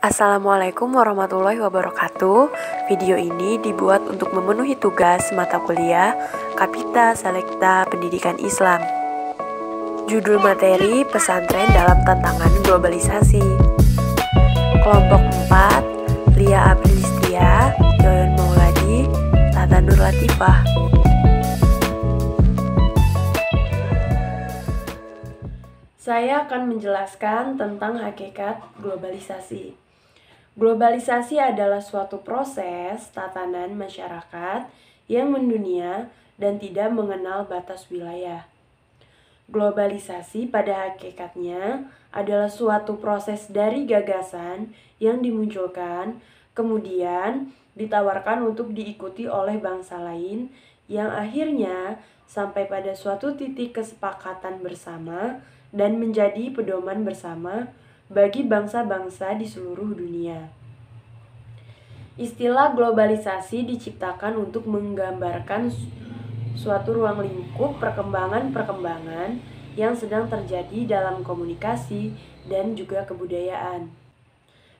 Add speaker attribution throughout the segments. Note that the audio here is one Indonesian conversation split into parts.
Speaker 1: Assalamualaikum warahmatullahi wabarakatuh. Video ini dibuat untuk memenuhi tugas mata kuliah Kapita Selekta Pendidikan Islam. Judul materi pesantren dalam tantangan globalisasi. Kelompok 4, Lia Aprilistia, Yoyon Mauladi, Tata Nur Latifah. Saya akan menjelaskan tentang hakikat globalisasi. Globalisasi adalah suatu proses tatanan masyarakat yang mendunia dan tidak mengenal batas wilayah. Globalisasi pada hakikatnya adalah suatu proses dari gagasan yang dimunculkan, kemudian ditawarkan untuk diikuti oleh bangsa lain yang akhirnya sampai pada suatu titik kesepakatan bersama dan menjadi pedoman bersama bagi bangsa-bangsa di seluruh dunia. Istilah globalisasi diciptakan untuk menggambarkan suatu ruang lingkup perkembangan-perkembangan yang sedang terjadi dalam komunikasi dan juga kebudayaan.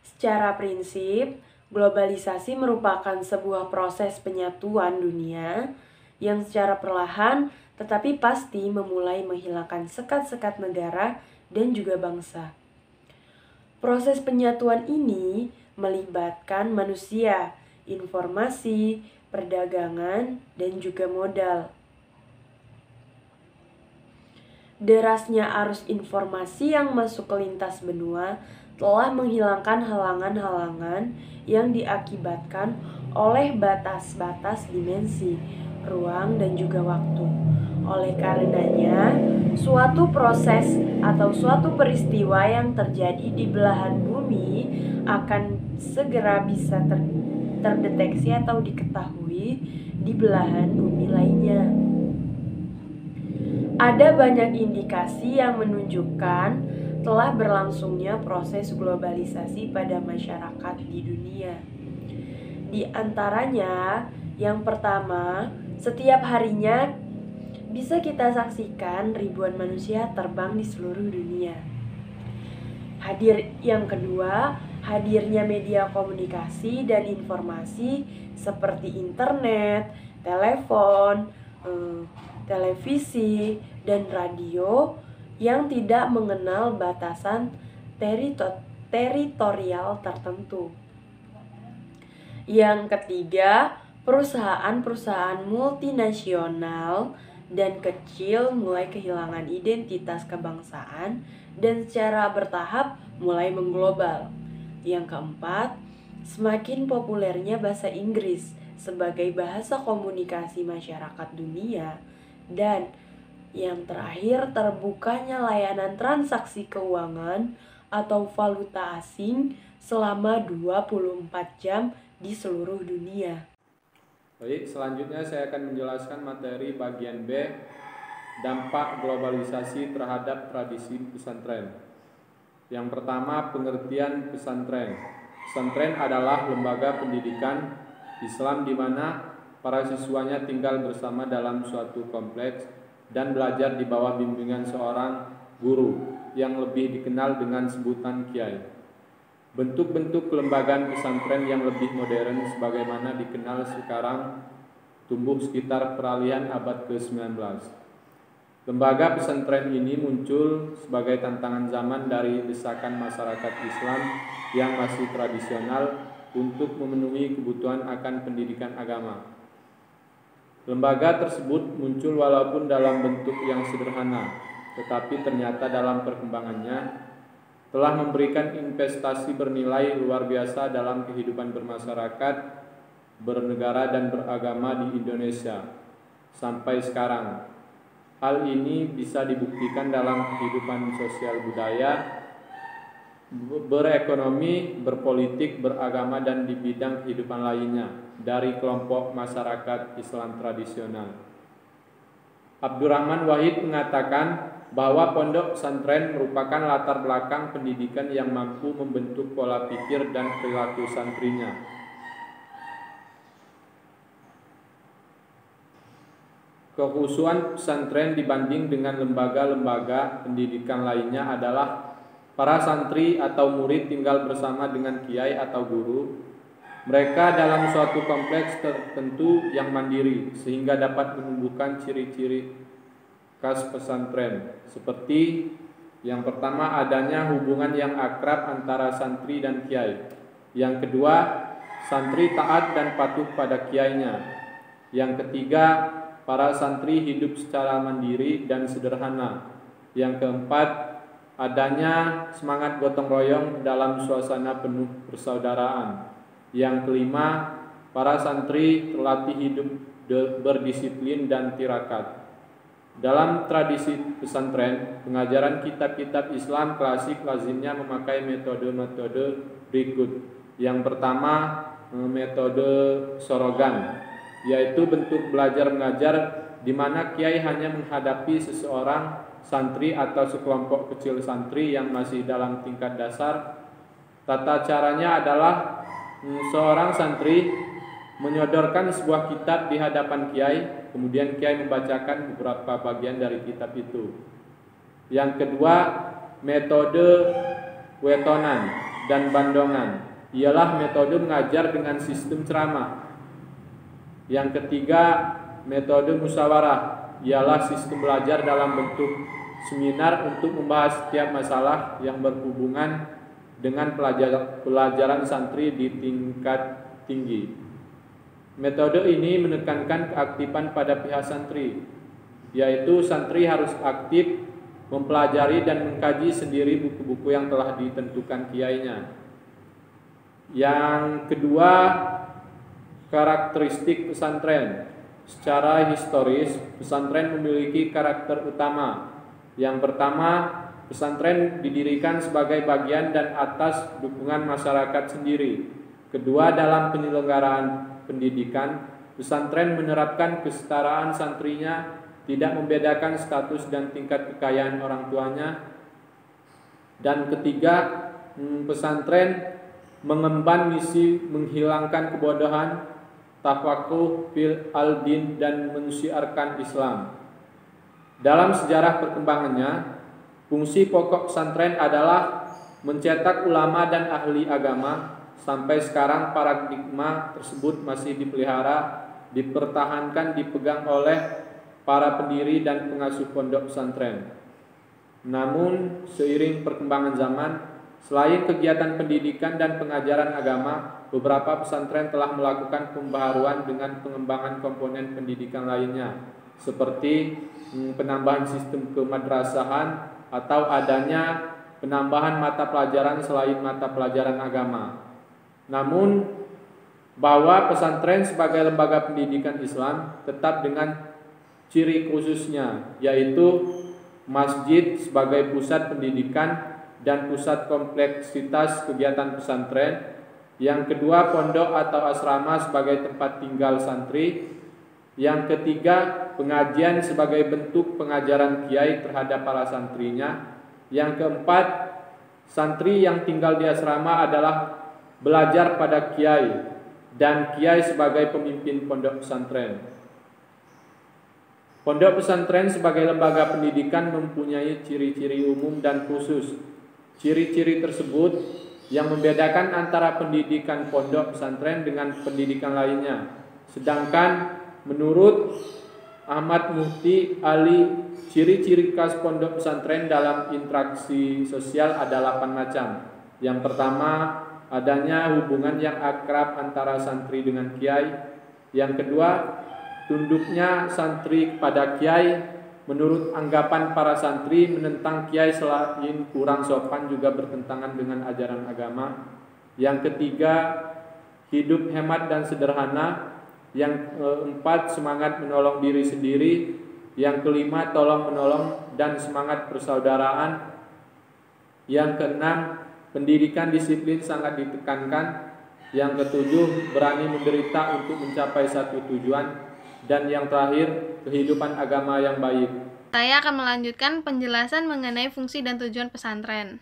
Speaker 1: Secara prinsip, globalisasi merupakan sebuah proses penyatuan dunia yang secara perlahan tetapi pasti memulai menghilangkan sekat-sekat negara dan juga bangsa. Proses penyatuan ini melibatkan manusia, informasi, perdagangan, dan juga modal. Derasnya arus informasi yang masuk ke lintas benua telah menghilangkan halangan-halangan yang diakibatkan oleh batas-batas dimensi, ruang, dan juga waktu. Oleh karenanya, suatu proses atau suatu peristiwa yang terjadi di belahan bumi akan segera bisa terdeteksi atau diketahui di belahan bumi lainnya. Ada banyak indikasi yang menunjukkan telah berlangsungnya proses globalisasi pada masyarakat di dunia. Di antaranya, yang pertama, setiap harinya bisa kita saksikan ribuan manusia terbang di seluruh dunia. Yang kedua, hadirnya media komunikasi dan informasi seperti internet, telepon, televisi, dan radio yang tidak mengenal batasan teritorial tertentu. Yang ketiga, perusahaan-perusahaan multinasional dan kecil mulai kehilangan identitas kebangsaan dan secara bertahap mulai mengglobal. Yang keempat, semakin populernya bahasa Inggris sebagai bahasa komunikasi masyarakat dunia. Dan yang terakhir, terbukanya layanan transaksi keuangan atau valuta asing selama 24 jam di seluruh dunia.
Speaker 2: Baik, selanjutnya saya akan menjelaskan materi bagian B, dampak globalisasi terhadap tradisi pesantren. Yang pertama, pengertian pesantren. Pesantren adalah lembaga pendidikan Islam di mana para siswanya tinggal bersama dalam suatu kompleks dan belajar di bawah bimbingan seorang guru yang lebih dikenal dengan sebutan kiai. Bentuk-bentuk kelembagaan pesantren yang lebih modern sebagaimana dikenal sekarang tumbuh sekitar peralihan abad ke-19. Lembaga pesantren ini muncul sebagai tantangan zaman dari desakan masyarakat Islam yang masih tradisional untuk memenuhi kebutuhan akan pendidikan agama. Lembaga tersebut muncul walaupun dalam bentuk yang sederhana, tetapi ternyata dalam perkembangannya telah memberikan investasi bernilai luar biasa dalam kehidupan bermasyarakat, bernegara dan beragama di Indonesia sampai sekarang. Hal ini bisa dibuktikan dalam kehidupan sosial budaya, berekonomi, berpolitik, beragama dan di bidang kehidupan lainnya dari kelompok masyarakat Islam tradisional. Abdurrahman Wahid mengatakan bahwa pondok pesantren merupakan latar belakang pendidikan yang mampu membentuk pola pikir dan perilaku santrinya. Kekhususan pesantren dibanding dengan lembaga-lembaga pendidikan lainnya adalah para santri atau murid tinggal bersama dengan kiai atau guru. Mereka dalam suatu kompleks tertentu yang mandiri sehingga dapat menumbuhkan ciri-ciri khas pesantren, seperti yang pertama adanya hubungan yang akrab antara santri dan kiai. Yang kedua, santri taat dan patuh pada kiainya. Yang ketiga, para santri hidup secara mandiri dan sederhana. Yang keempat, adanya semangat gotong royong dalam suasana penuh persaudaraan. Yang kelima, para santri terlatih hidup berdisiplin dan tirakat. Dalam tradisi pesantren, pengajaran kitab-kitab Islam klasik lazimnya memakai metode-metode berikut. Yang pertama, metode sorogan, yaitu bentuk belajar mengajar di mana kiai hanya menghadapi seseorang santri atau sekelompok kecil santri yang masih dalam tingkat dasar. Tata caranya adalah seorang santri menyodorkan sebuah kitab di hadapan kiai, kemudian kiai membacakan beberapa bagian dari kitab itu. Yang kedua, metode wetonan dan bandongan, ialah metode mengajar dengan sistem ceramah. Yang ketiga, metode musyawarah, ialah sistem belajar dalam bentuk seminar untuk membahas setiap masalah yang berhubungan dengan pelajaran santri di tingkat tinggi. Metode ini menekankan keaktifan pada pihak santri, yaitu santri harus aktif mempelajari dan mengkaji sendiri buku-buku yang telah ditentukan kiainya. Yang kedua, karakteristik pesantren. Secara historis, pesantren memiliki karakter utama. Yang pertama, pesantren didirikan sebagai bagian dan atas dukungan masyarakat sendiri. Kedua, dalam penyelenggaraan pendidikan, pesantren menerapkan kesetaraan santrinya, tidak membedakan status dan tingkat kekayaan orang tuanya. Dan ketiga, pesantren mengemban misi menghilangkan kebodohan, tafakuh fil al-din, dan mensiarkan Islam. Dalam sejarah perkembangannya, fungsi pokok pesantren adalah mencetak ulama dan ahli agama. Sampai sekarang paradigma tersebut masih dipelihara, dipertahankan, dipegang oleh para pendiri dan pengasuh pondok pesantren. Namun seiring perkembangan zaman, selain kegiatan pendidikan dan pengajaran agama, beberapa pesantren telah melakukan pembaharuan dengan pengembangan komponen pendidikan lainnya, seperti penambahan sistem kemadrasahan atau adanya penambahan mata pelajaran selain mata pelajaran agama. Namun bahwa pesantren sebagai lembaga pendidikan Islam tetap dengan ciri khususnya, yaitu masjid sebagai pusat pendidikan dan pusat kompleksitas kegiatan pesantren. Yang kedua, pondok atau asrama sebagai tempat tinggal santri. Yang ketiga, pengajian sebagai bentuk pengajaran kiai terhadap para santrinya. Yang keempat, santri yang tinggal di asrama adalah belajar pada kiai, dan kiai sebagai pemimpin pondok pesantren. Pondok pesantren sebagai lembaga pendidikan mempunyai ciri-ciri umum dan khusus. Ciri-ciri tersebut yang membedakan antara pendidikan pondok pesantren dengan pendidikan lainnya. Sedangkan menurut Ahmad Mufti Ali, ciri-ciri khas pondok pesantren dalam interaksi sosial ada 8 macam. Yang pertama, adanya hubungan yang akrab antara santri dengan kiai. Yang kedua, tunduknya santri kepada kiai. Menurut anggapan para santri, menentang kiai selain kurang sopan juga bertentangan dengan ajaran agama. Yang ketiga, hidup hemat dan sederhana. Yang keempat, semangat menolong diri sendiri. Yang kelima, tolong menolong dan semangat persaudaraan. Yang keenam, pendidikan disiplin sangat ditekankan. Yang ketujuh, berani menderita untuk mencapai satu tujuan. Dan yang terakhir, kehidupan agama yang baik.
Speaker 3: Saya akan melanjutkan penjelasan mengenai fungsi dan tujuan pesantren.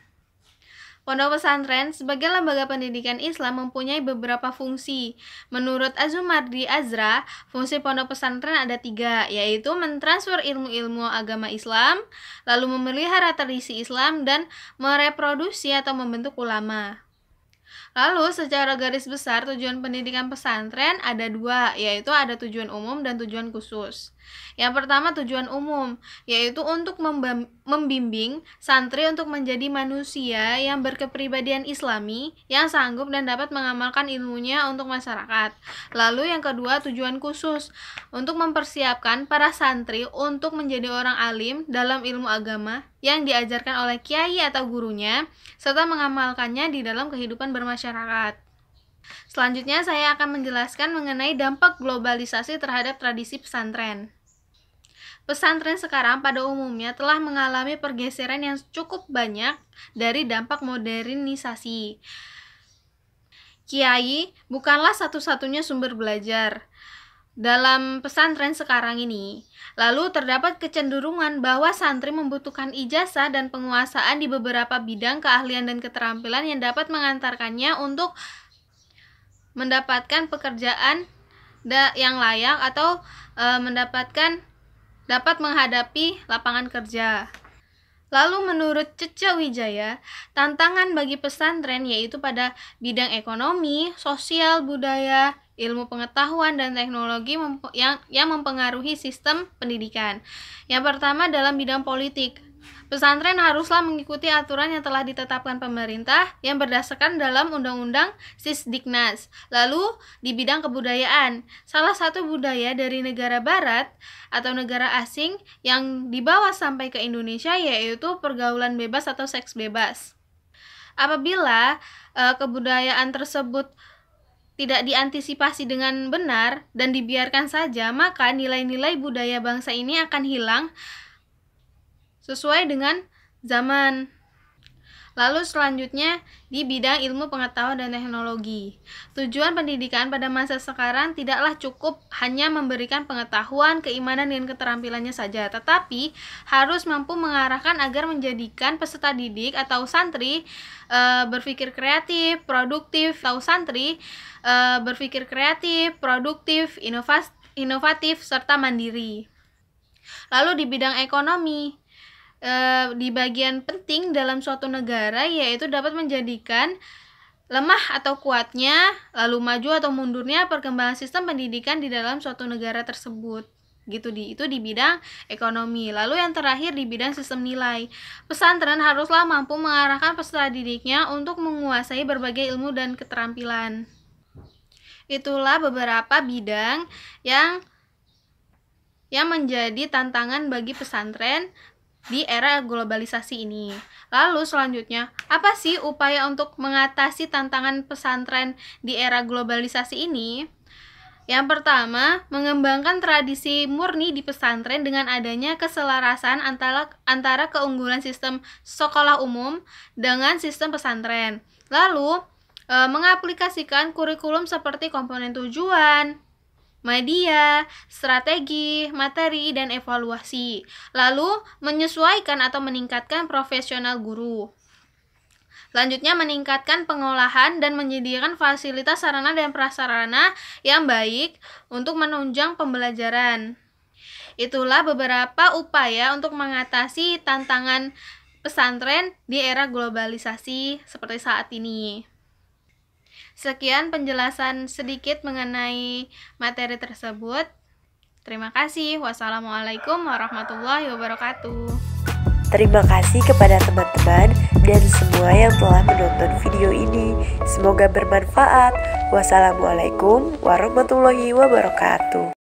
Speaker 3: Pondok pesantren sebagai lembaga pendidikan Islam mempunyai beberapa fungsi. Menurut Azumardi Azra, fungsi pondok pesantren ada 3, yaitu mentransfer ilmu-ilmu agama Islam, lalu memelihara tradisi Islam, dan mereproduksi atau membentuk ulama. Lalu secara garis besar tujuan pendidikan pesantren ada 2, yaitu ada tujuan umum dan tujuan khusus. Yang pertama tujuan umum, yaitu untuk membimbing santri untuk menjadi manusia yang berkepribadian Islami, yang sanggup dan dapat mengamalkan ilmunya untuk masyarakat. Lalu yang kedua tujuan khusus, untuk mempersiapkan para santri untuk menjadi orang alim dalam ilmu agama yang diajarkan oleh kiai atau gurunya, serta mengamalkannya di dalam kehidupan bermasyarakat. Selanjutnya saya akan menjelaskan mengenai dampak globalisasi terhadap tradisi pesantren. Pesantren sekarang pada umumnya telah mengalami pergeseran yang cukup banyak dari dampak modernisasi. Kiai bukanlah satu-satunya sumber belajar dalam pesantren sekarang ini. Lalu terdapat kecenderungan bahwa santri membutuhkan ijazah dan penguasaan di beberapa bidang keahlian dan keterampilan yang dapat mengantarkannya untuk mendapatkan pekerjaan yang layak atau dapat menghadapi lapangan kerja. Lalu menurut Cece Wijaya, tantangan bagi pesantren yaitu pada bidang ekonomi, sosial, budaya, ilmu pengetahuan, dan teknologi yang mempengaruhi sistem pendidikan. Yang pertama dalam bidang politik. Pesantren haruslah mengikuti aturan yang telah ditetapkan pemerintah yang berdasarkan dalam Undang-Undang Sisdiknas. Lalu di bidang kebudayaan, salah satu budaya dari negara barat atau negara asing yang dibawa sampai ke Indonesia yaitu pergaulan bebas atau seks bebas. Apabila kebudayaan tersebut tidak diantisipasi dengan benar dan dibiarkan saja, maka nilai-nilai budaya bangsa ini akan hilang sesuai dengan zaman. Lalu selanjutnya di bidang ilmu pengetahuan dan teknologi. Tujuan pendidikan pada masa sekarang tidaklah cukup hanya memberikan pengetahuan, keimanan, dan keterampilannya saja, tetapi harus mampu mengarahkan agar menjadikan peserta didik atau santri berpikir kreatif, produktif, inovatif, serta mandiri. Lalu di bidang ekonomi, di bagian penting dalam suatu negara yaitu dapat menjadikan lemah atau kuatnya, lalu maju atau mundurnya perkembangan sistem pendidikan di dalam suatu negara tersebut. Itu di bidang ekonomi. Lalu yang terakhir di bidang sistem nilai. Pesantren haruslah mampu mengarahkan peserta didiknya untuk menguasai berbagai ilmu dan keterampilan. Itulah beberapa bidang yang menjadi tantangan bagi pesantren di era globalisasi ini. Lalu selanjutnya, apa sih upaya untuk mengatasi tantangan pesantren di era globalisasi ini? Yang pertama, mengembangkan tradisi murni di pesantren dengan adanya keselarasan antara keunggulan sistem sekolah umum dengan sistem pesantren. Lalu, mengaplikasikan kurikulum seperti komponen tujuan, media, strategi, materi, dan evaluasi. Lalu, menyesuaikan atau meningkatkan profesional guru. Selanjutnya, meningkatkan pengolahan dan menyediakan fasilitas sarana dan prasarana yang baik untuk menunjang pembelajaran. Itulah beberapa upaya untuk mengatasi tantangan pesantren di era globalisasi seperti saat ini. Sekian penjelasan sedikit mengenai materi tersebut. Terima kasih. Wassalamualaikum warahmatullahi wabarakatuh.
Speaker 1: Terima kasih kepada teman-teman dan semua yang telah menonton video ini. Semoga bermanfaat. Wassalamualaikum warahmatullahi wabarakatuh.